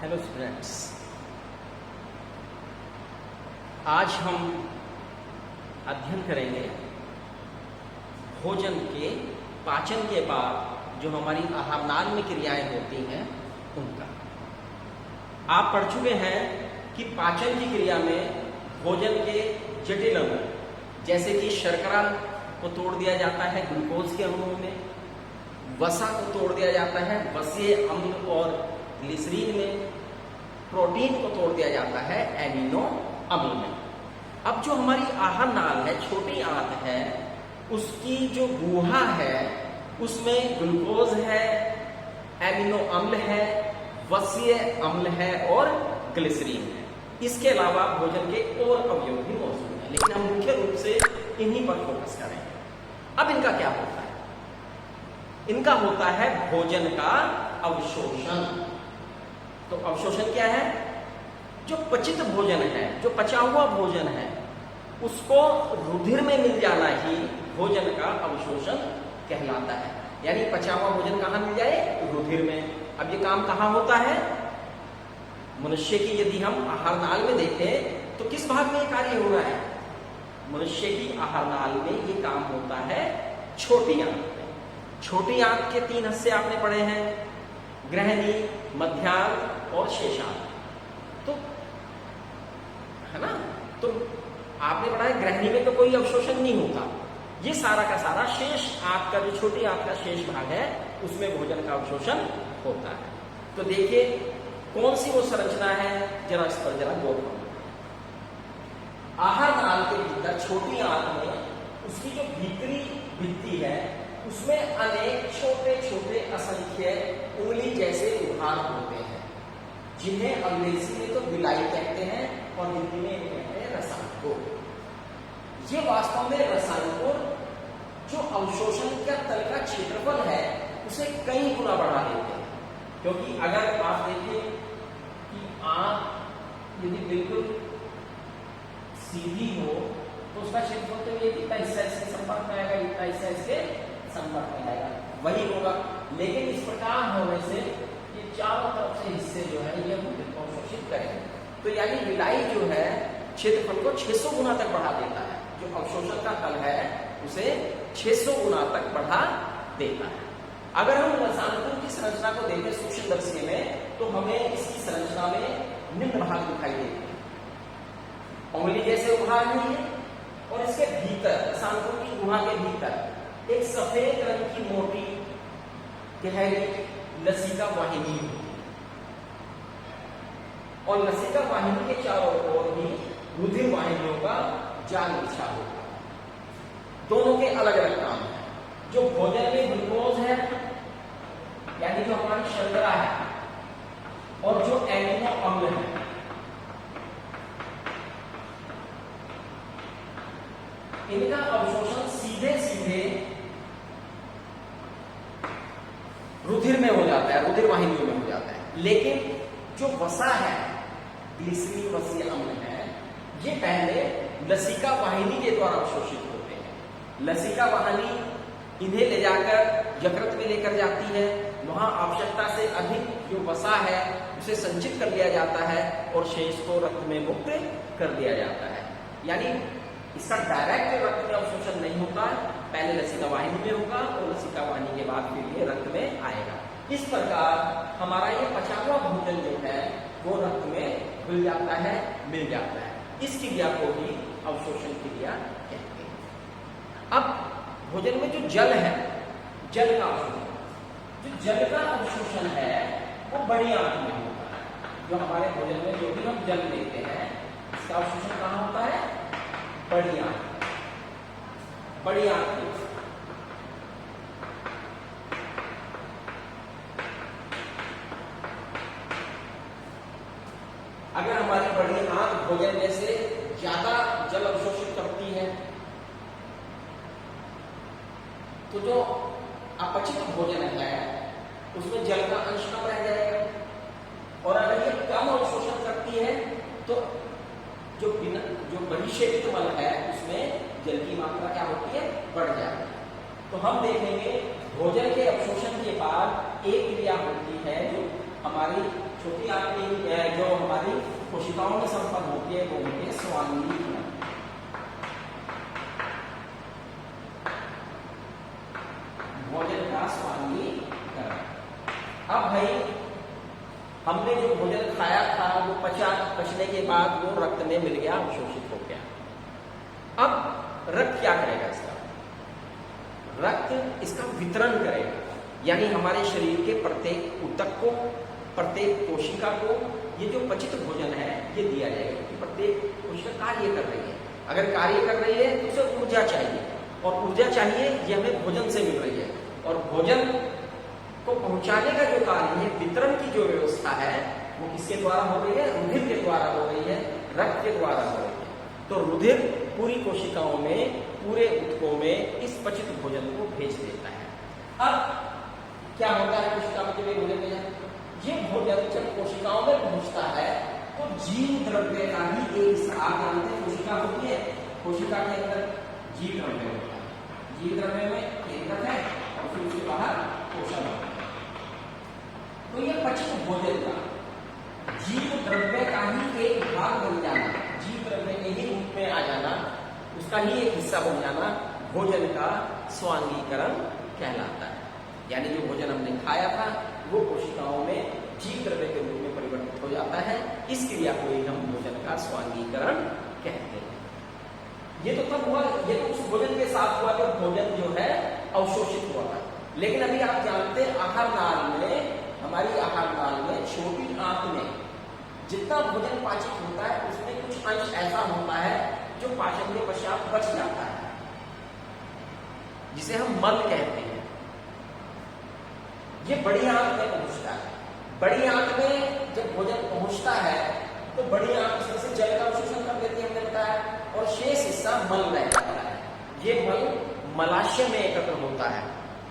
Hello students, आज हम अध्ययन करेंगे भोजन के पाचन के बाद जो हमारी आहार नाल में क्रियाएं होती हैं उनका। आप पढ़ चुके हैं कि पाचन की क्रिया में भोजन के जटिल अणु जैसे कि शर्करा को तोड़ दिया जाता है ग्लूकोज के अणुओं में, वसा को तोड़ दिया जाता है वसीय अम्ल और ग्लिसरीन में, प्रोटीन को तोड़ दिया जाता है एमिनो अम्ल में। अब जो हमारी आहार नाल है, छोटी आंत है, उसकी जो गुहा है उसमें ग्लूकोज है, एमिनो अम्ल है, वसीय अम्ल है और ग्लिसरीन है। इसके अलावा भोजन के और अवयव भी मौजूद हैं, लेकिन हम मुख्य रूप से इन्हीं पर फोकस करेंगे। अब इनका क्या होता है? इनका होता है भोजन का अवशोषण। तो अवशोषण क्या है? जो पचित भोजन है, जो पचा हुआ भोजन है, उसको रुधिर में मिल जाना ही भोजन का अवशोषण कहलाता है। यानी पचा हुआ भोजन कहाँ मिल जाए? रुधिर में। अब ये काम कहाँ होता है? मनुष्य की यदि हम आहार नाल में देखें तो किस भाग में ये कार्य हो रहा है? मनुष्य की आहार नाल में ये काम होता है छोटी आंत में। छोटी आंत के 3 हिस्से आपने पढ़े हैं, ग्रहणी, मध्यांत और शेषांत। तो है ना? तो आपने पढ़ा है ग्रहणी में तो कोई अवशोषण नहीं होता। ये सारा का सारा शेष आंत का, जो छोटी आंत का शेष भाग है, उसमें भोजन का अवशोषण होता है। तो देखिए कौन सी वो संरचना है, जरा इस पर जरा गौर करो। आहार नाल के भीतर छोटी आंत में उसकी जो भीतरी भित्ति है उसमें अनेक छोटे छोटे असंख्य उंगली जैसे उभार होते हैं, जिन्हें अंग्रेजी में तो विलाई कहते हैं और हिंदी में कहते हैं रसायनकोर। ये वास्तव में रसायनकोर जो अवशोषण का तल का क्षेत्रफल है उसे कई गुना बढ़ा देते हैं। क्योंकि अगर आप देखें कि आंत यदि बिल्कुल सीधी हो तो उसका क्षेत्रफल तो ये इतना हिस्सा इसके संपर्क में आएगा, इतना हिस्सा इसके संपर्क में आएगा, वही होगा। लेकिन इस प्रकार होने से ये चारों तरफ से हिस्से जो है ये भोजन को अवशोषित करेंगे। तो यानी विलाई जो है क्षेत्रफल को 600 गुना तक बढ़ा देता है। जो अवशोषण का तल है उसे 600 गुना तक बढ़ा देता है। अगर हम रसायनकोर की संरचना को देखें सूक्ष्मदर्शी में तो हमें इसकी संरचना में निम्न भाग दिखाई देते हैं। उंगली जैसे उभार नहीं है और इसके भीतर रसायनकोर की गुहा के भीतर एक सफेद रंग की मोटी गहरी लसिका वाहिनी होती है और लसिका वाहिनी के चारों ओर भी रुधिर वाहिनियों का जाल बिछा होता है। दोनों के अलग अलग काम है। जो भोजन में ग्लूकोज है यानी जो हमारी शर्करा है और जो एमिनो अम्ल है, इनका अवशोषण सीधे सीधे रुधिर में हो जाता है, रुधिर वाहिनियों में हो जाता है। लेकिन जो वसा है, ग्लिसरीन वसीय अम्ल है, ये पहले लसिका वाहिनी के द्वारा अवशोषित होते हैं। लसिका वाहिनी इन्हें ले जाकर यकृत में लेकर जाती है। वहां आवश्यकता से अधिक जो वसा है उसे संचित कर लिया जाता है और शेष को रक्त में मुक्त कर दिया जाता है। यानी इसका डायरेक्ट रक्त में अवशोषण नहीं होता, पहले लसिका वाहिनी में होगा और लसिका वाहिनी के बाद फिर ये रक्त में आएगा। इस प्रकार हमारा ये पचा हुआ भोजन जो है वो रक्त में घुल जाता है, मिल जाता है। इस क्रिया को ही अवशोषण क्रिया कहते हैं। अब भोजन में जो जल है, जल का अवशोषण, जो जल का अवशोषण है वो बड़ी आंत में होता है। जो हमारे भोजन में जो भी हम जल लेते हैं इसका अवशोषण कहाँ होता है? बड़ी आंत। बड़ी आंत में अगर हमारी बड़ी आंत भोजन में से ज्यादा जल अवशोषित करती है तो जो अपचित भोजन है उसमें जल का अंश कम रह जाएगा, और अगर ये कम अवशोषण करती है तो जो बहिक्षेपित मल है उसमें जल की मात्रा क्या होती है? बढ़ जाती है। तो हम देखेंगे भोजन के अवशोषण के बाद एक क्रिया होती है जो हमारी छोटी आंत में जो हमारी कोशिकाओं में संपन्न होती है वो होती है स्वांगीकरण। भोजन का स्वांगीकरण। अब भाई हमने जो भोजन खाया था वो पचने के बाद वो रक्त में मिल गया, अवशोषित हो गया। अब रक्त क्या करेगा? इसका रक्त इसका वितरण करेगा, यानी हमारे शरीर के प्रत्येक ऊतक को, प्रत्येक कोशिका को ये जो पचित भोजन है ये दिया जाएगा, क्योंकि प्रत्येक कोशिका कार्य कर रही है। अगर कार्य कर रही है तो उसे ऊर्जा चाहिए, और ऊर्जा चाहिए ये हमें भोजन से मिल रही है। और भोजन को पहुंचाने का जो कार्य है, वितरण की जो व्यवस्था है, वो किसके द्वारा हो रही है? रुधिर के द्वारा हो रही है, रक्त के द्वारा हो रही है। तो रुधिर पूरी कोशिकाओं में, पूरे ऊतकों में इस पचित भोजन को भेज देता है। अब क्या होता है कोशिका में जब ये भोजन भेजा, ये भोजन जब कोशिकाओं में पहुंचता है तो जीव द्रव्य का ही एक हिस्सा, आप जानते हैं कोशिका होती है, कोशिका के अंदर जीव द्रव्य होता है, जीव द्रव्य में केंद्रक है और फिर उसके बाहर कोशिका होता है। तो ये पचित भोजन का जीव द्रव्य का ही एक भाग बन जाना, जीव द्रव्य के ही रूप में आ जाना, उसका ही एक हिस्सा बन जाना भोजन का स्वांगीकरण कहलाता है। यानी जो भोजन हमने खाया था वो कोशिकाओं में जीव द्रव्य के रूप में परिवर्तित हो जाता है। इस क्रिया को ही हम भोजन का स्वांगीकरण कहते हैं। ये तो तब हुआ, ये तो उस भोजन के साथ हुआ जब भोजन जो है अवशोषित हुआ था। लेकिन अभी आप जानते हैं आहार नाल में, हमारी आहार नाल में छोटी आंत में जितना भोजन पाचित होता है उसमें कुछ अंश ऐसा होता है जो पाचन के पश्चात बच जाता है, जिसे हम मल कहते हैं। ये बड़ी आंत में पहुंचता है। बड़ी आंत में जब भोजन पहुंचता है तो बड़ी आंत उसमें से जल का अवशोषण कर देती है, हमने बताया, और शेष हिस्सा मल रह जाता है। ये मल मलाशय में एकत्र होता है,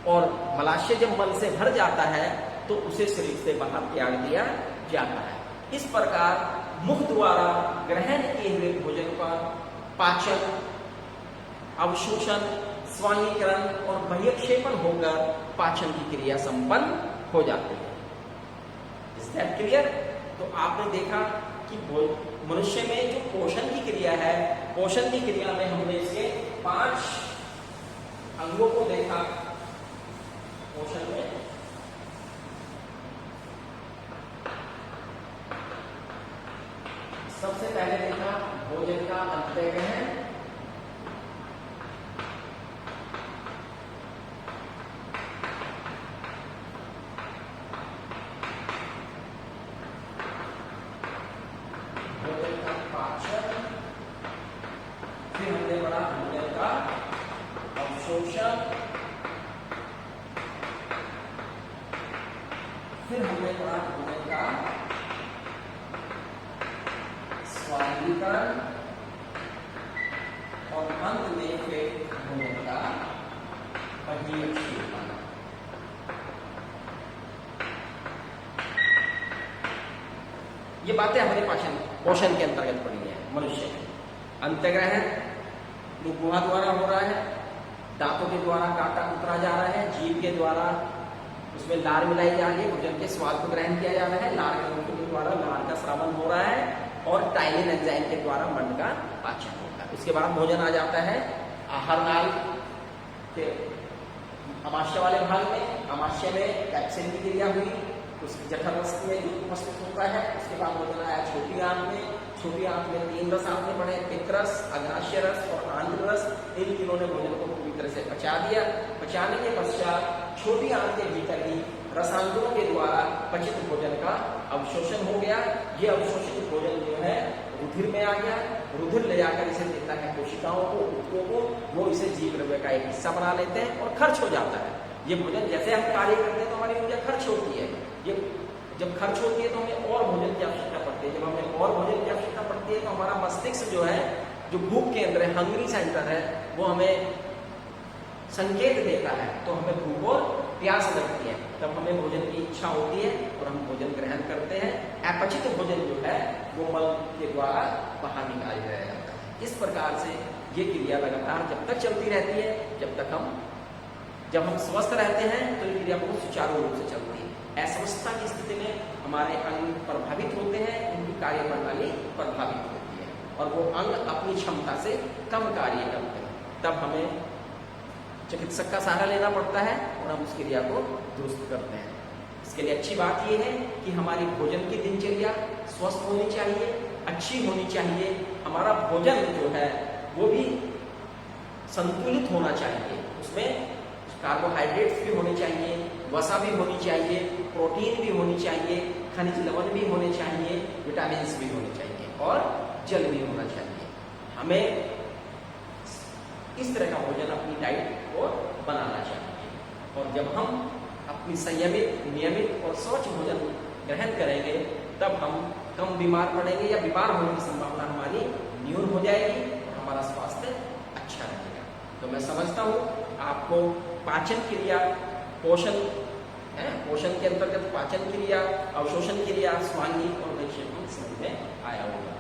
और मलाशय जब मल से भर जाता है तो उसे शरीर से बाहर त्याग दिया जाता है। इस प्रकार मुख द्वारा ग्रहण किए हुए भोजन पर पाचन, अवशोषण, स्वांगीकरण और बहिक्षेपण होकर पाचन की क्रिया संपन्न हो जाती है। Is that clear? तो आपने देखा कि मनुष्य में जो पोषण की क्रिया है, पोषण की क्रिया में हमने इसके 5 अंगों को देखा। पोषण में सबसे पहले देखा भोजन का अंतःग्रहण, भोजन का पाचन, फिर हमने पढ़ा भोजन का अवशोषण, फिर हमने पढ़ा भोजन का स्वांगीकरण, और अंत में फिर भोजन का बहिक्षेपण। ये बातें हमारे पोषण के अंतर्गत पड़ी है। मनुष्य अंतःग्रहण मुख द्वारा हो रहा है, दांतों के द्वारा काटा उतरा जा रहा है, जीभ के द्वारा उसमें लार मिलाई जा रही है, भोजन के स्वाद को ग्रहण किया जा रहा है, लार के द्वारा लार का स्रावन हो रहा है, और टाइलिन एंजाइम के द्वारा मंड का पाचन होता है। उसके बाद भोजन आ जाता है आहार नाल के अमाशय वाले भाग में। अमाशय में कैप्सिन की क्रिया हुई, उसकी जठर रस में दूध उपस्थित होता है। उसके बाद भोजन आया छोटी आंत में। छोटी आंत में 3 रस आपने पढ़े, पित्त रस, अग्नाशय रस और आंत्र रस। इन तीनों ने भोजन को पूरी तरह से पचा दिया। पचाने के पश्चात छोटी आंत के भीतर ही रसायनों के द्वारा पचित भोजन का अवशोषण हो गया। ये अवशोषित भोजन जो है रुधिर में आ गया। रुधिर ले जाकर इसे देता है कोशिकाओं को, ऊतकों को, वो इसे जीव द्रव्य का एक हिस्सा बना लेते हैं और खर्च हो जाता है। ये भोजन जैसे हम कार्य करते हैं तो हमारी ऊर्जा खर्च होती है। ये जब खर्च होती है तो हमें और भोजन की आवश्यकता पड़ती है। जब हमें और भोजन की आवश्यकता पड़ती है तो हमारा मस्तिष्क जो है, जो भूख केंद्र है, हंग्री सेंटर है, वो हमें संकेत देता है, तो हमें भूख और प्यास लगती है। तब हमें भोजन की इच्छा होती है और हम भोजन ग्रहण करते हैं। अपचित भोजन जो है वो मल के द्वारा बाहर निकाल दिया जाता है। इस प्रकार से ये क्रिया लगातार जब तक चलती रहती है, जब हम स्वस्थ रहते हैं तो ये क्रिया बहुत सुचारू रूप से चलती है। अस्वस्थता की स्थिति में हमारे अंग प्रभावित होते हैं, उनकी कार्य प्रणाली प्रभावित होती है और वो अंग अपनी क्षमता से कम कार्य करते हैं। तब हमें चिकित्सक का सहारा लेना पड़ता है और हम उस क्रिया को दुरुस्त करते हैं। इसके लिए अच्छी बात यह है कि हमारी भोजन की दिनचर्या स्वस्थ होनी चाहिए, अच्छी होनी चाहिए। हमारा भोजन जो है वो भी संतुलित होना चाहिए, उसमें कार्बोहाइड्रेट्स भी होने चाहिए, वसा भी होनी चाहिए, प्रोटीन भी होनी चाहिए, खनिज लवण भी होने चाहिए, विटामिन भी होने चाहिए और जल भी होना चाहिए। हमें इस तरह का भोजन अपनी डाइट को बनाना चाहिए और जब हम अपनी संयमित, नियमित और स्वच्छ भोजन ग्रहण करेंगे तब हम कम बीमार पड़ेंगे या बीमार होने की संभावना हमारी न्यून हो जाएगी और हमारा स्वास्थ्य अच्छा रहेगा। तो मैं समझता हूँ आपको पाचन क्रिया, पोषण है, पोषण के अंतर्गत पाचन क्रिया, अवशोषण क्रिया, स्वांगिक और वैक्षेपण समझ में आया होगा।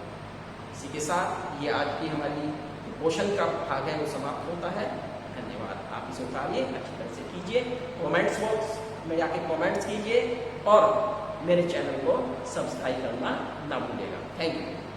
इसी के साथ ये आज की हमारी पोषण का भाग है वो समाप्त होता है। धन्यवाद। आप इसे उतारिए, अच्छी तरह से कीजिए, कमेंट्स बॉक्स में जाके कमेंट्स कीजिए और मेरे चैनल को सब्सक्राइब करना ना भूलिएगा। Thank you.